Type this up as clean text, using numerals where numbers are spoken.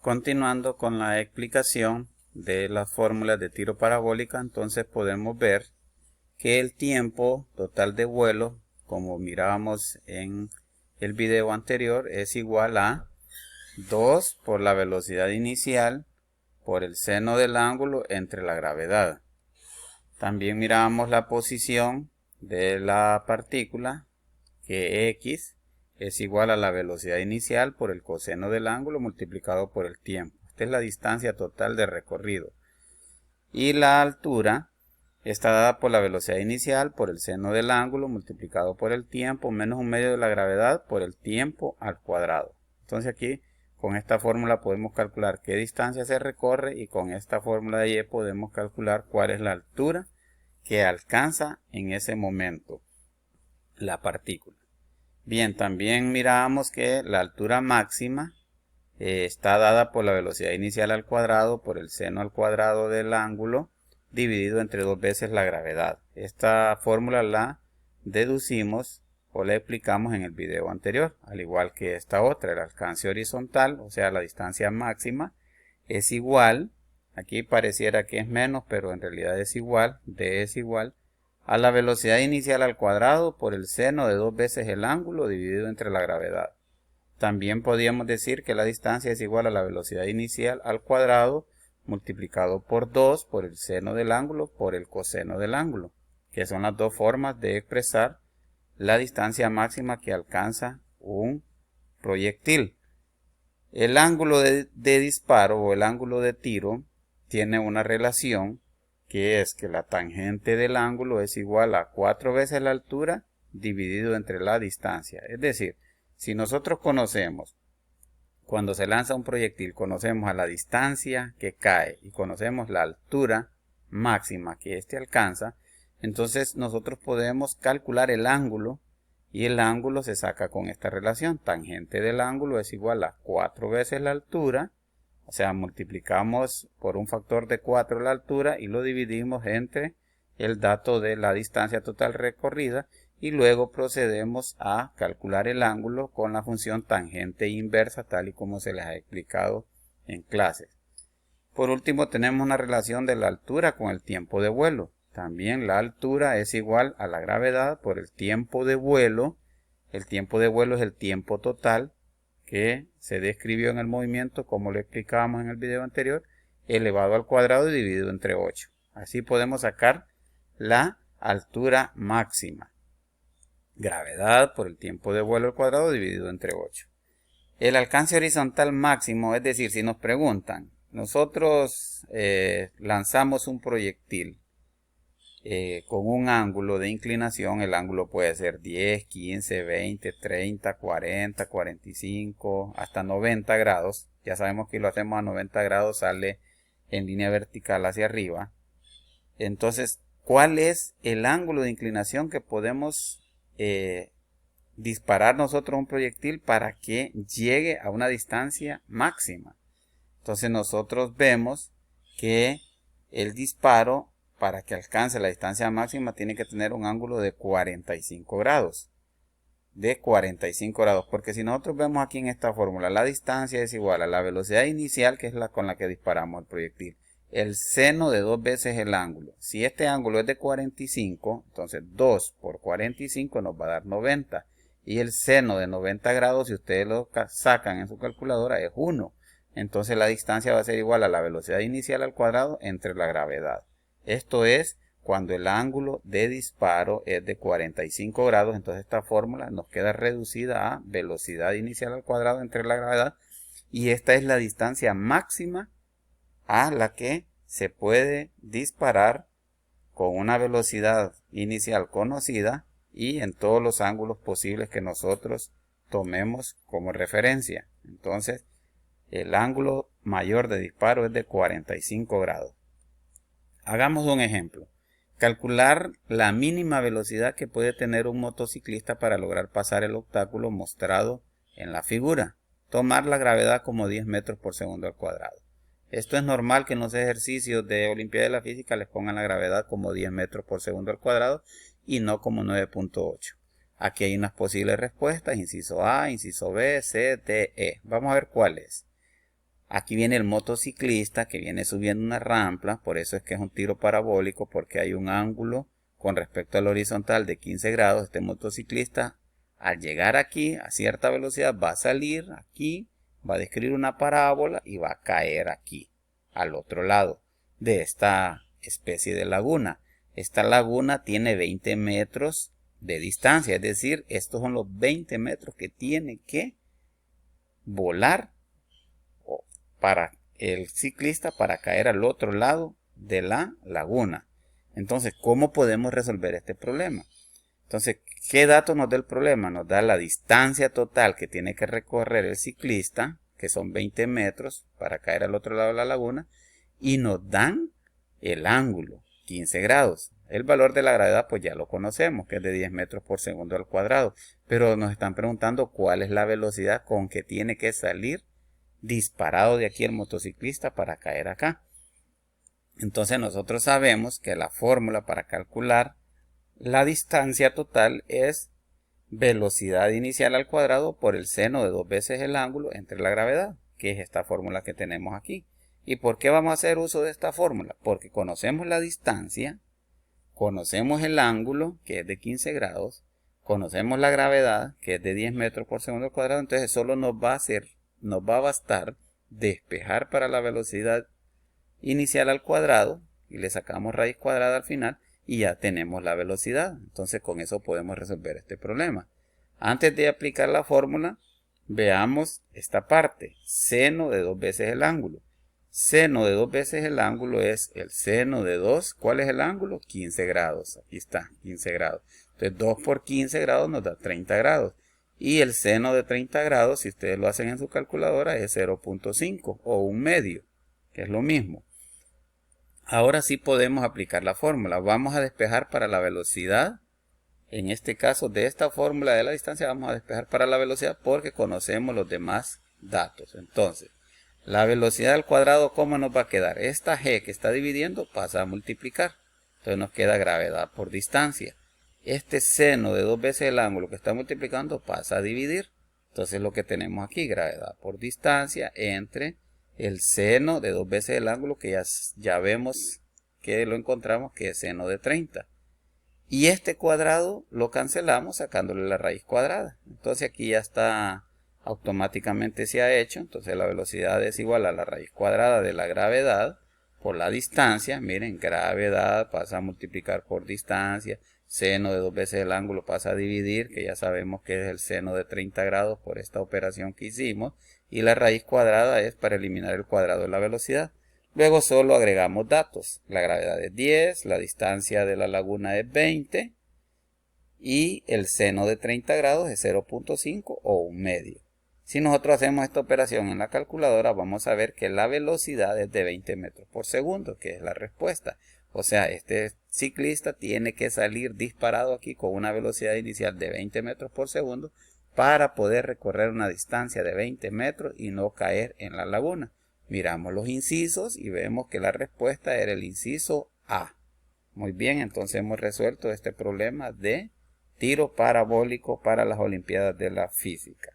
Continuando con la explicación de las fórmulas de tiro parabólica, entonces podemos ver que el tiempo total de vuelo, como mirábamos en el video anterior, es igual a 2 por la velocidad inicial por el seno del ángulo entre la gravedad. También mirábamos la posición de la partícula, que x es igual a la velocidad inicial por el coseno del ángulo multiplicado por el tiempo. Esta es la distancia total de recorrido. Y la altura está dada por la velocidad inicial por el seno del ángulo multiplicado por el tiempo menos un medio de la gravedad por el tiempo al cuadrado. Entonces aquí con esta fórmula podemos calcular qué distancia se recorre y con esta fórmula de y podemos calcular cuál es la altura que alcanza en ese momento la partícula. Bien, también miramos que la altura máxima está dada por la velocidad inicial al cuadrado por el seno al cuadrado del ángulo dividido entre 2 veces la gravedad. Esta fórmula la deducimos o la explicamos en el video anterior, al igual que esta otra, el alcance horizontal, o sea la distancia máxima, es igual, aquí pareciera que es menos, pero en realidad es igual, d es igual a la velocidad inicial al cuadrado por el seno de 2 veces el ángulo dividido entre la gravedad. También podríamos decir que la distancia es igual a la velocidad inicial al cuadrado multiplicado por 2 por el seno del ángulo por el coseno del ángulo, que son las dos formas de expresar la distancia máxima que alcanza un proyectil. El ángulo de disparo o el ángulo de tiro tiene una relación que es que la tangente del ángulo es igual a 4 veces la altura dividido entre la distancia. Es decir, si nosotros conocemos, cuando se lanza un proyectil, conocemos a la distancia que cae y conocemos la altura máxima que éste alcanza, entonces nosotros podemos calcular el ángulo y el ángulo se saca con esta relación. Tangente del ángulo es igual a 4 veces la altura. O sea, multiplicamos por un factor de 4 la altura y lo dividimos entre el dato de la distancia total recorrida y luego procedemos a calcular el ángulo con la función tangente inversa tal y como se les ha explicado en clases. Por último tenemos una relación de la altura con el tiempo de vuelo. También la altura es igual a la gravedad por el tiempo de vuelo. El tiempo de vuelo es el tiempo total que se describió en el movimiento, como lo explicábamos en el video anterior, elevado al cuadrado y dividido entre 8. Así podemos sacar la altura máxima. Gravedad por el tiempo de vuelo al cuadrado dividido entre 8. El alcance horizontal máximo, es decir, si nos preguntan, nosotros lanzamos un proyectil con un ángulo de inclinación, el ángulo puede ser 10, 15, 20, 30, 40, 45, hasta 90 grados. Ya sabemos que lo hacemos a 90 grados, sale en línea vertical hacia arriba. Entonces, ¿cuál es el ángulo de inclinación que podemos disparar nosotros un proyectil para que llegue a una distancia máxima? Entonces nosotros vemos que el disparo para que alcance la distancia máxima tiene que tener un ángulo de 45 grados. De 45 grados, porque si nosotros vemos aquí en esta fórmula, la distancia es igual a la velocidad inicial, que es la con la que disparamos el proyectil, el seno de 2 veces el ángulo. Si este ángulo es de 45, entonces 2 por 45 nos va a dar 90. Y el seno de 90 grados, si ustedes lo sacan en su calculadora, es 1. Entonces la distancia va a ser igual a la velocidad inicial al cuadrado entre la gravedad. Esto es cuando el ángulo de disparo es de 45 grados, entonces esta fórmula nos queda reducida a velocidad inicial al cuadrado entre la gravedad y esta es la distancia máxima a la que se puede disparar con una velocidad inicial conocida y en todos los ángulos posibles que nosotros tomemos como referencia. Entonces el ángulo mayor de disparo es de 45 grados. Hagamos un ejemplo. Calcular la mínima velocidad que puede tener un motociclista para lograr pasar el obstáculo mostrado en la figura. Tomar la gravedad como 10 metros por segundo al cuadrado. Esto es normal que en los ejercicios de Olimpiada de la Física les pongan la gravedad como 10 metros por segundo al cuadrado y no como 9.8. Aquí hay unas posibles respuestas, inciso A, inciso B, C, D, E. Vamos a ver cuál es. Aquí viene el motociclista que viene subiendo una rampa, por eso es que es un tiro parabólico, porque hay un ángulo con respecto al horizontal de 15 grados. Este motociclista, al llegar aquí a cierta velocidad, va a salir aquí, va a describir una parábola y va a caer aquí, al otro lado de esta especie de laguna. Esta laguna tiene 20 metros de distancia, es decir, estos son los 20 metros que tiene que volar para el ciclista para caer al otro lado de la laguna. Entonces, ¿cómo podemos resolver este problema? Entonces, ¿qué dato nos da el problema? Nos da la distancia total que tiene que recorrer el ciclista, que son 20 metros para caer al otro lado de la laguna, y nos dan el ángulo, 15 grados. El valor de la gravedad pues ya lo conocemos, que es de 10 metros por segundo al cuadrado, pero nos están preguntando cuál es la velocidad con que tiene que salir disparado de aquí el motociclista para caer acá. Entonces nosotros sabemos que la fórmula para calcular la distancia total es velocidad inicial al cuadrado por el seno de 2 veces el ángulo entre la gravedad, que es esta fórmula que tenemos aquí. ¿Y por qué vamos a hacer uso de esta fórmula? Porque conocemos la distancia, conocemos el ángulo, que es de 15 grados, conocemos la gravedad, que es de 10 metros por segundo al cuadrado, entonces solo nos va a bastar despejar para la velocidad inicial al cuadrado y le sacamos raíz cuadrada al final y ya tenemos la velocidad. Entonces con eso podemos resolver este problema. Antes de aplicar la fórmula, veamos esta parte, seno de 2 veces el ángulo. Seno de 2 veces el ángulo es el seno de 2. ¿Cuál es el ángulo? 15 grados. Aquí está, 15 grados. Entonces 2 por 15 grados nos da 30 grados. Y el seno de 30 grados, si ustedes lo hacen en su calculadora, es 0.5 o un medio, que es lo mismo. Ahora sí podemos aplicar la fórmula. Vamos a despejar para la velocidad. En este caso, de esta fórmula de la distancia, vamos a despejar para la velocidad porque conocemos los demás datos. Entonces, la velocidad al cuadrado, ¿cómo nos va a quedar? Esta g que está dividiendo pasa a multiplicar. Entonces nos queda gravedad por distancia. Este seno de 2 veces el ángulo que está multiplicando pasa a dividir. Entonces lo que tenemos aquí, gravedad por distancia entre el seno de 2 veces el ángulo, que ya vemos que lo encontramos, que es seno de 30. Y este cuadrado lo cancelamos sacándole la raíz cuadrada. Entonces aquí ya está, automáticamente se ha hecho. Entonces la velocidad es igual a la raíz cuadrada de la gravedad por la distancia. Miren, gravedad pasa a multiplicar por distancia. Seno de 2 veces el ángulo pasa a dividir, que ya sabemos que es el seno de 30 grados por esta operación que hicimos. Y la raíz cuadrada es para eliminar el cuadrado de la velocidad. Luego solo agregamos datos. La gravedad es 10, la distancia de la laguna es 20 y el seno de 30 grados es 0.5 o un medio. Si nosotros hacemos esta operación en la calculadora, vamos a ver que la velocidad es de 20 metros por segundo, que es la respuesta. O sea, este ciclista tiene que salir disparado aquí con una velocidad inicial de 20 metros por segundo para poder recorrer una distancia de 20 metros y no caer en la laguna. Miramos los incisos y vemos que la respuesta era el inciso A. Muy bien, entonces hemos resuelto este problema de tiro parabólico para las Olimpiadas de la Física.